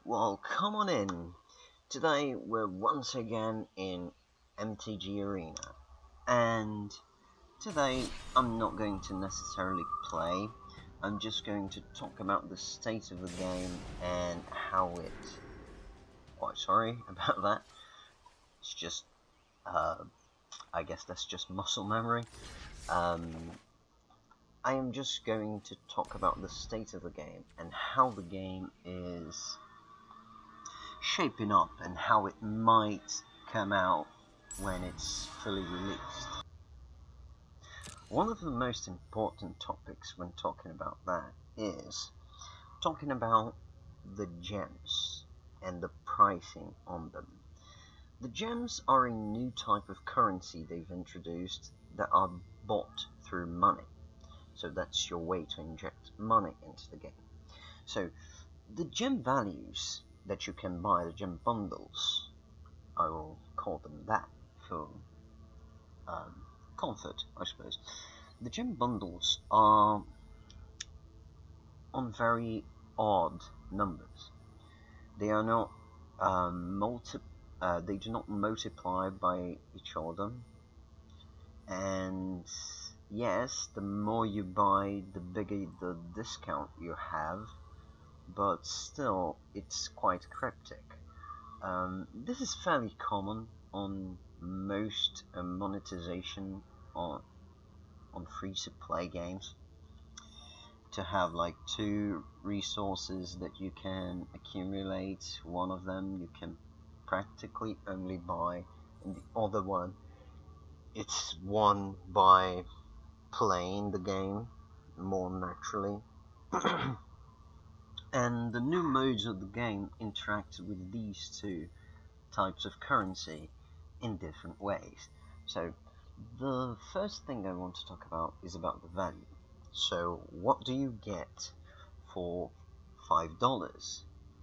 Well, come on in. Today we're once again in MTG Arena, and today I'm not going to necessarily play. I'm just going to talk about the state of the game and how it. Quite sorry about that. It's just, I guess that's just muscle memory. I am just going to talk about the state of the game and how the game is shaping up and how it might come out when it's fully released. One of the most important topics when talking about that is talking about the gems and the pricing on them. The gems are a new type of currency they've introduced that are bought through money. So that's your way to inject money into the game. So the gem values that you can buy, the gem bundles, I will call them that for comfort, I suppose. The gem bundles are on very odd numbers. They are not they do not multiply by each other, and yes, the more you buy, the bigger the discount you have, but still, it's quite cryptic. This is fairly common on most monetization on free-to-play games, to have like two resources that you can accumulate. One of them you can practically only buy, and the other one it's won by playing the game more naturally. And the new modes of the game interact with these two types of currency in different ways. So the first thing I want to talk about is about the value. So what do you get for $5?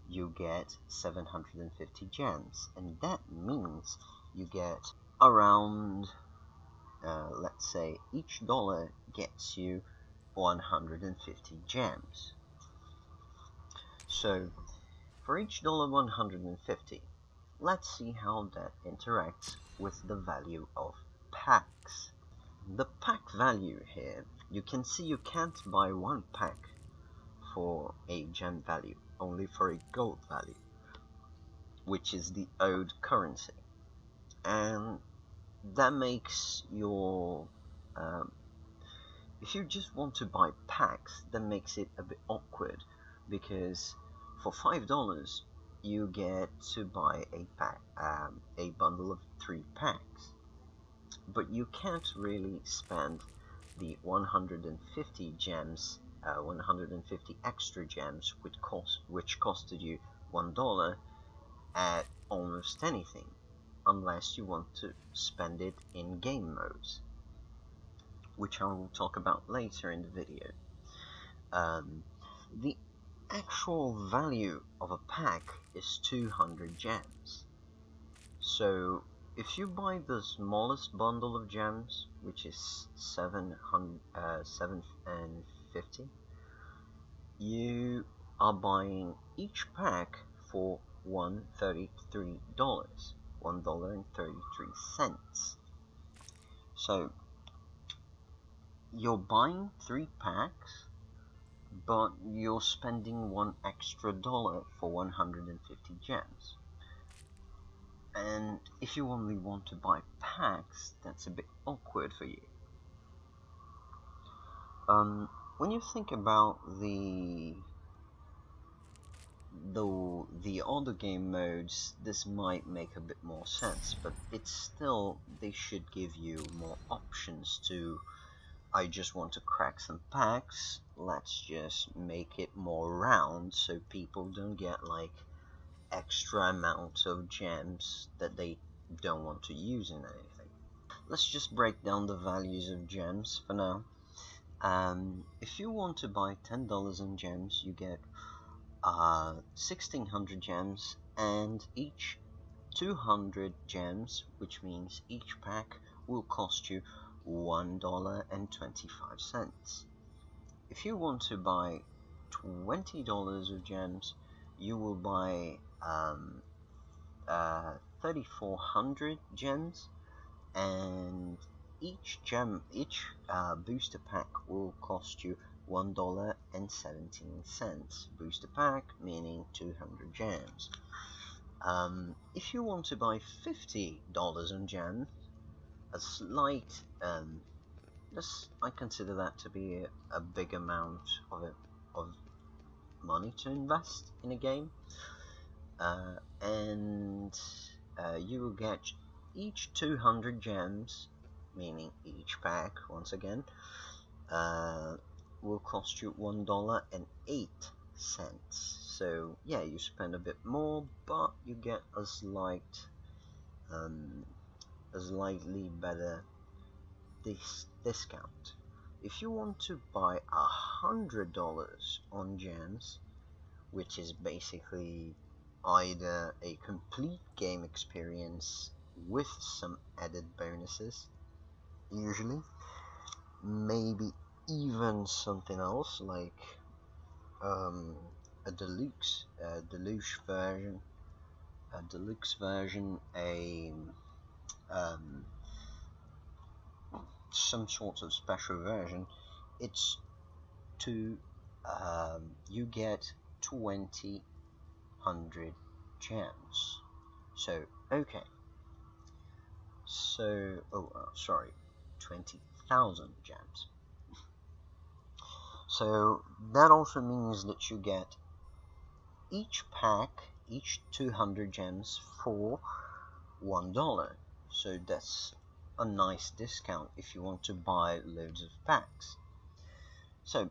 You get 750 gems, and that means you get around, let's say each dollar gets you 150 gems. So for each dollar 150, let's see how that interacts with the value of packs. The pack value here, you can see you can't buy one pack for a gem value, only for a gold value, which is the owed currency. And that makes your if you just want to buy packs, that makes it a bit awkward, because for $5 you get to buy a pack, a bundle of 3 packs, but you can't really spend the 150 gems, 150 extra gems, which costed you $1 at almost anything, unless you want to spend it in game modes, which I will talk about later in the video. The actual value of a pack is 200 gems. So if you buy the smallest bundle of gems, which is 750, you are buying each pack for $1.33, $1.33. So you're buying 3 packs, but you're spending $1 extra for 150 gems. And if you only want to buy packs, that's a bit awkward for you. When you think about the other game modes, this might make a bit more sense, but it's still, they should give you more options to, I just want to crack some packs, let's just make it more round so people don't get like extra amount of gems that they don't want to use in anything. Let's just break down the values of gems for now. If you want to buy $10 in gems, you get 1600 gems, and each 200 gems, which means each pack will cost you $1.25. If you want to buy $20 of gems, you will buy 3,400 gems, and each booster pack will cost you $1.17. Booster pack meaning 200 gems. If you want to buy $50 on gems, a slight, I consider that to be a big amount of money to invest in a game, and you will get each 200 gems, meaning each pack, once again, will cost you $1.08. So yeah, you spend a bit more, but you get a slightly better discount. If you want to buy $100 on gems, which is basically either a complete game experience with some added bonuses, usually, maybe even something else like a deluxe version, some sort of special version, it's you get 2,000 gems. So okay, so sorry, 20,000 gems. So that also means that you get each pack, each 200 gems for $1. So that's a nice discount if you want to buy loads of packs. So,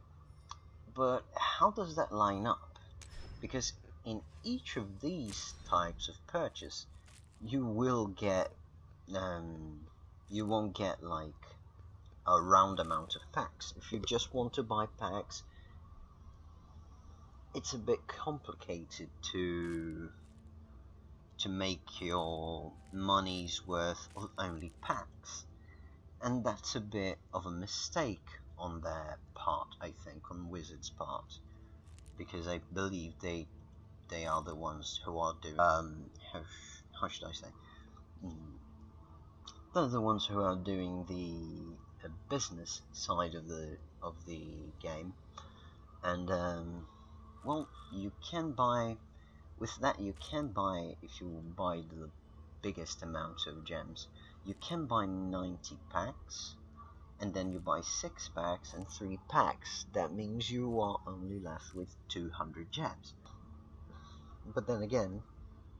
but how does that line up? Because in each of these types of purchase, you will get, you won't get like a round amount of packs. If you just want to buy packs, it's a bit complicated to make your money's worth of only packs, and that's a bit of a mistake on their part, I think, on Wizards' part, because I believe they are the ones who are doing how should I say, they're the ones who are doing the business side of the game, and well, you can buy with that. You can buy, if you buy the biggest amount of gems, you can buy 90 packs, and then you buy 6 packs and 3 packs. That means you are only left with 200 gems. But then again,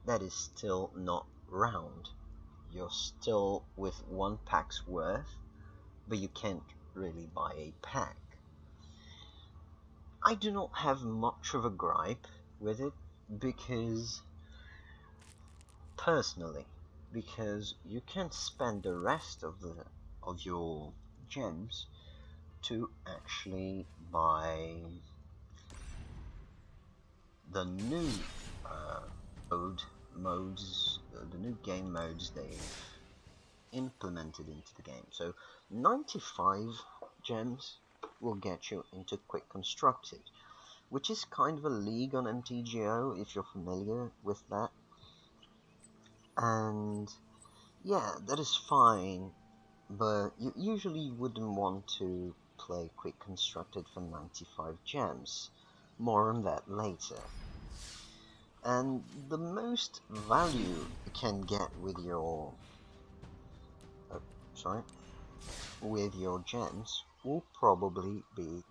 that is still not round. You're still with 1 pack's worth, but you can't really buy a pack. I do not have much of a gripe with it, because personally, because you can spend the rest of your gems to actually buy the new the new game modes they've implemented into the game. So 95 gems will get you into Quick Constructed, which is kind of a league on MTGO, if you're familiar with that. And yeah, that is fine, but you usually wouldn't want to play Quick Constructed for 95 gems. More on that later. And the most value you can get with your gems will probably be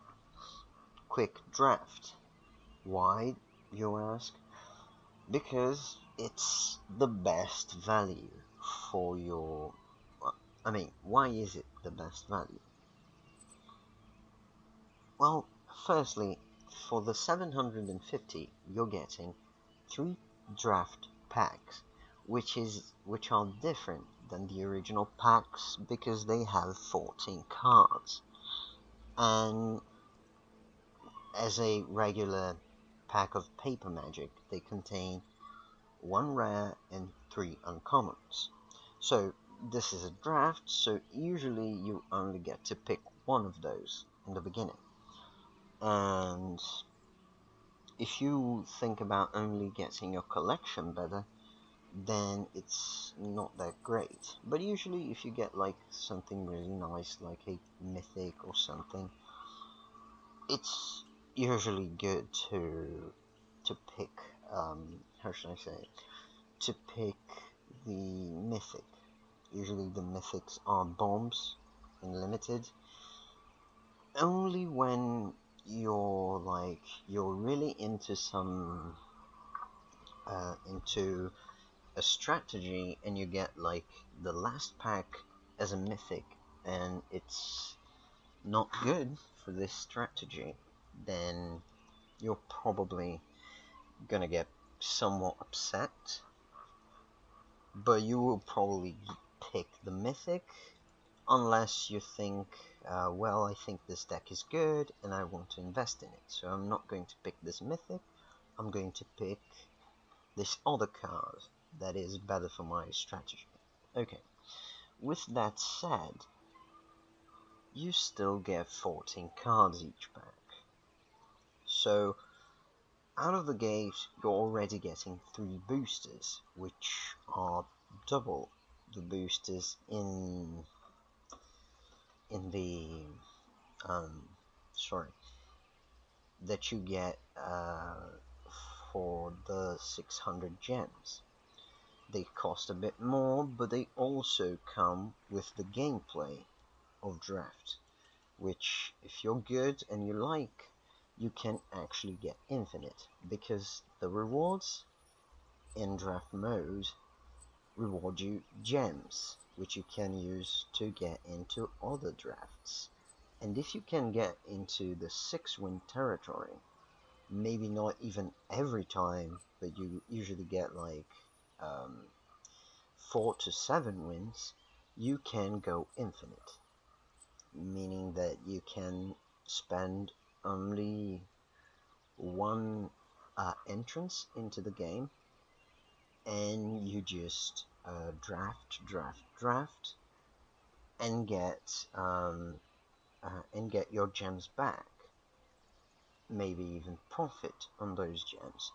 Quick Draft. Why, you ask? Because it's the best value for your... I mean, why is it the best value? Well, firstly, for the 750, you're getting 3 draft packs, which are different than the original packs because they have 14 cards, and as a regular pack of Paper Magic, they contain 1 rare and 3 uncommons. So this is a draft, so usually you only get to pick one of those in the beginning. And if you think about only getting your collection better, then it's not that great. But usually if you get like something really nice, like a mythic or something, it's usually good to pick, how should I say it? To pick the mythic. Usually the mythics are bombs in limited. Only when you're really into some into a strategy and you get like the last pack as a mythic and it's not good for this strategy, then you're probably gonna get somewhat upset, but you will probably pick the mythic unless you think, well, I think this deck is good and I want to invest in it, so I'm not going to pick this mythic, I'm going to pick this other card that is better for my strategy. Okay, with that said, you still get 14 cards each pack. So, out of the gate, you're already getting 3 boosters, which are double the boosters in the sorry, that you get for the 600 gems. They cost a bit more, but they also come with the gameplay of draft, which if you're good and you like, you can actually get infinite, because the rewards in draft mode reward you gems, which you can use to get into other drafts. And if you can get into the 6-win territory, maybe not even every time, but you usually get like 4 to 7 wins, you can go infinite, meaning that you can spend only one entrance into the game and you just draft and get your gems back, maybe even profit on those gems.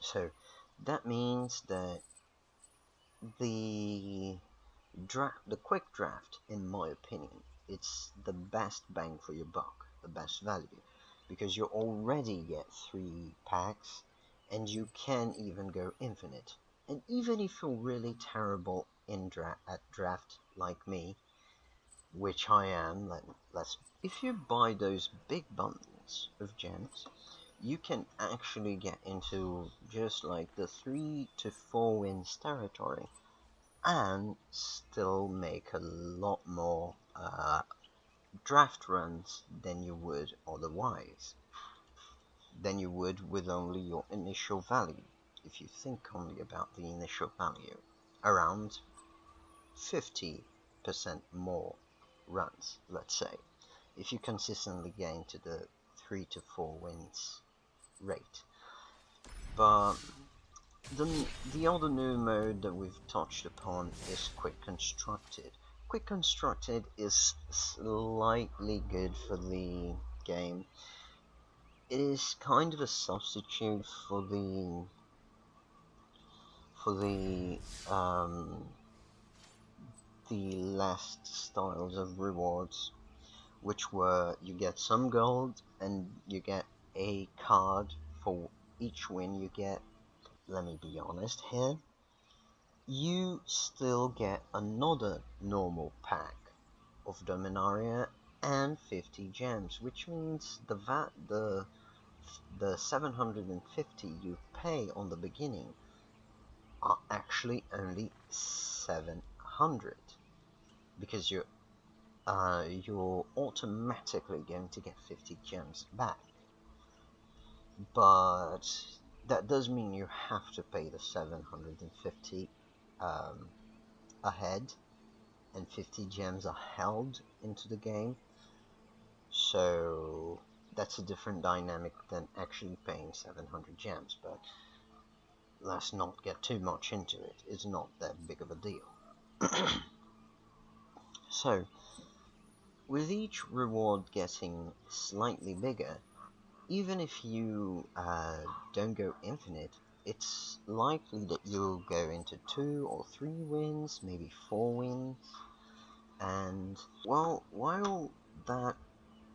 So that means that the quick draft, in my opinion, it's the best bang for your buck, the best value, because you already get 3 packs and you can even go infinite. And even if you're really terrible in at draft like me, which I am, if you buy those big bundles of gems, you can actually get into just like the 3 to 4 wins territory and still make a lot more draft runs than you would otherwise, than you would with only your initial value. If you think only about the initial value, around 50% more runs, let's say, if you consistently get into the 3 to 4 wins rate. But the other new mode that we've touched upon is Quick Constructed. Quick Constructed is slightly good for the game. It is kind of a substitute for the last styles of rewards, which were you get some gold and you get a card for each win you get. Let me be honest here. You still get another normal pack of Dominaria and 50 gems, which means the 750 you pay on the beginning are actually only 700, because you're automatically going to get 50 gems back. But that does mean you have to pay the 750 ahead, and 50 gems are held into the game, so that's a different dynamic than actually paying 700 gems, but let's not get too much into it, it's not that big of a deal. So, with each reward getting slightly bigger, even if you don't go infinite, it's likely that you'll go into 2 or 3 wins, maybe 4 wins. And well, while that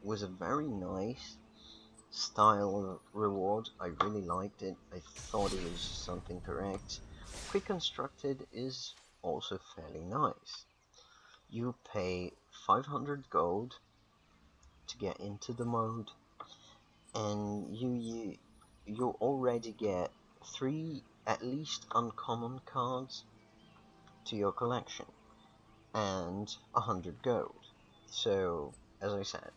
was a very nice style reward, I really liked it. I thought it was something correct. Quick constructed is also fairly nice. You pay 500 gold to get into the mode, and you already get 3 at least uncommon cards to your collection and 100 gold. So as I said,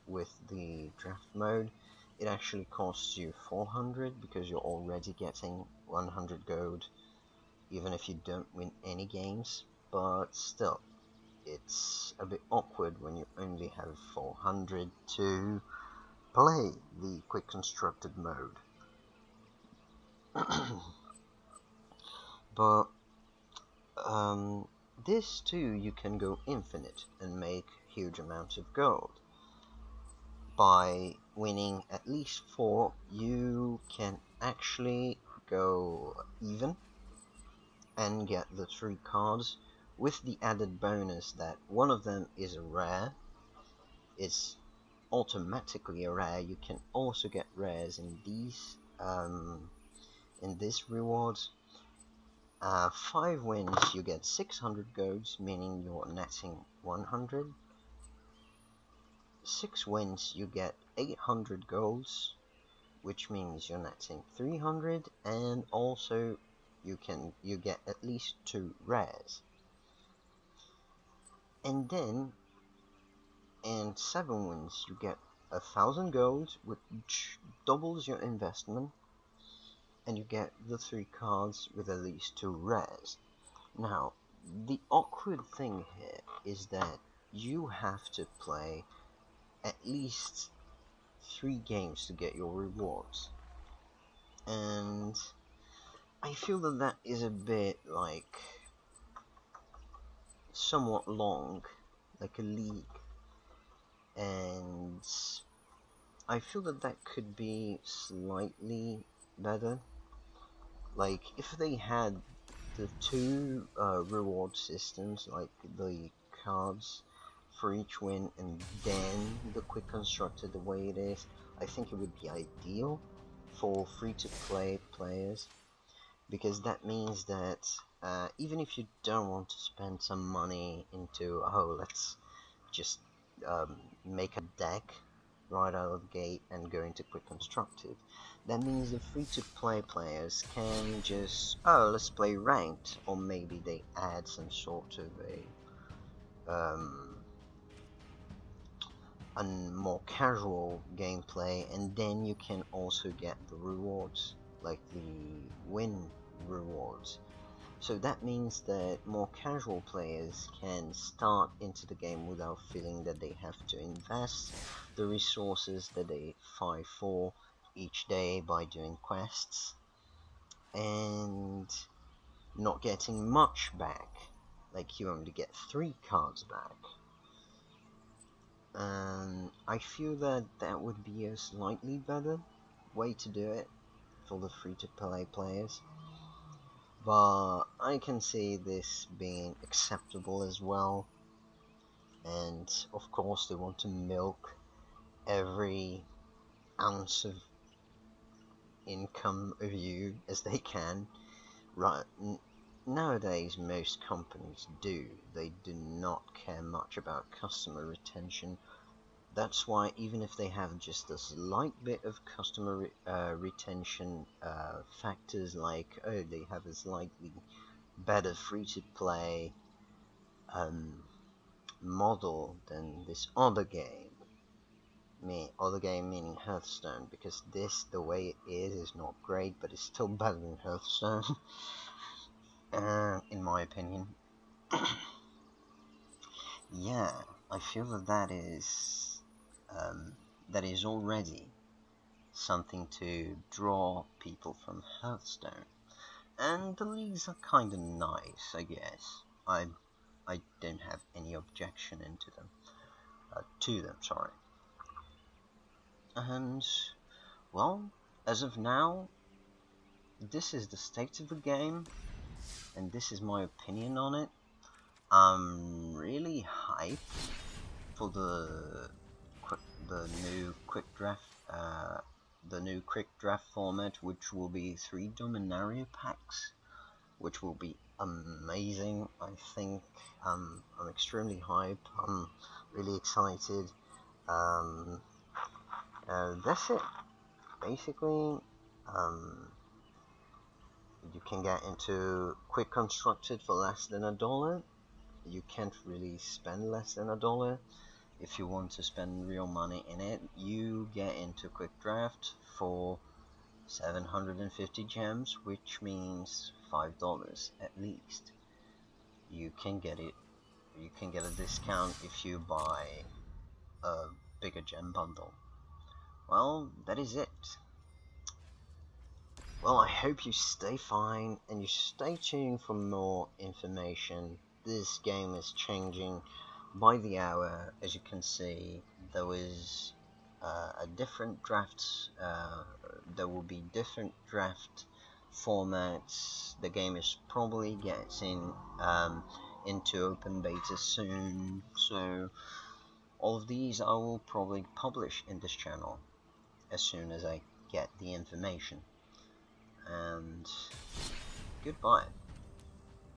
with the draft mode, it actually costs you 400 because you're already getting 100 gold even if you don't win any games. But still, it's a bit awkward when you only have 400 to play the quick constructed mode. But this too, you can go infinite and make huge amounts of gold. By winning at least 4, you can actually go even and get the 3 cards, with the added bonus that one of them is a rare. It's automatically a rare. You can also get rares in these in this reward. 5 wins, you get 600 golds, meaning you're netting 100. 6 wins, you get 800 golds, which means you're netting 300, and also you get at least 2 rares. And then in 7 wins, you get 1000 gold, which doubles your investment, and you get the 3 cards with at least 2 rares. Now, the awkward thing here is that you have to play at least 3 games to get your rewards, and I feel that that is a bit like somewhat long, like a league, and I feel that that could be slightly better. Like if they had the 2 reward systems, like the cards for each win and then the quick constructed the way it is, I think it would be ideal for free-to-play players, because that means that even if you don't want to spend some money into, oh, let's just make a deck right out of the gate and go into quick constructed, that means the free-to-play players can just, oh, let's play ranked, or maybe they add some sort of a more casual gameplay, and then you can also get the rewards, like the win rewards. So that means that more casual players can start into the game without feeling that they have to invest the resources that they fight for each day by doing quests, and not getting much back. Like you only get 3 cards back. I feel that that would be a slightly better way to do it for the free-to-play players. But I can see this being acceptable as well, and of course they want to milk every ounce of income of you as they can. Right, nowadays most companies do. They do not care much about customer retention. That's why even if they have just a slight bit of customer retention factors, like, oh, they have a slightly better free-to-play model than this other game. Other game meaning Hearthstone, because this, the way it is not great, but it's still better than Hearthstone, in my opinion. Yeah, I feel that that is already something to draw people from Hearthstone, and the leagues are kinda nice, I guess. I don't have any objection to them, sorry. And well, as of now, this is the state of the game, and this is my opinion on it. I'm really hyped for the new quick draft format, which will be 3 Dominaria packs, which will be amazing. I think I'm extremely hyped. I'm really excited. That's it. Basically, you can get into quick constructed for less than $1. You can't really spend less than $1. If you want to spend real money in it, you get into quick draft for 750 gems, which means $5 at least. You can get it. You can get a discount if you buy a bigger gem bundle. Well, that is it. Well, I hope you stay fine and you stay tuned for more information. This game is changing by the hour. As you can see, there is a different drafts. There will be different draft formats. The game is probably getting into open beta soon, so all of these I will probably publish in this channel as soon as I get the information. And goodbye.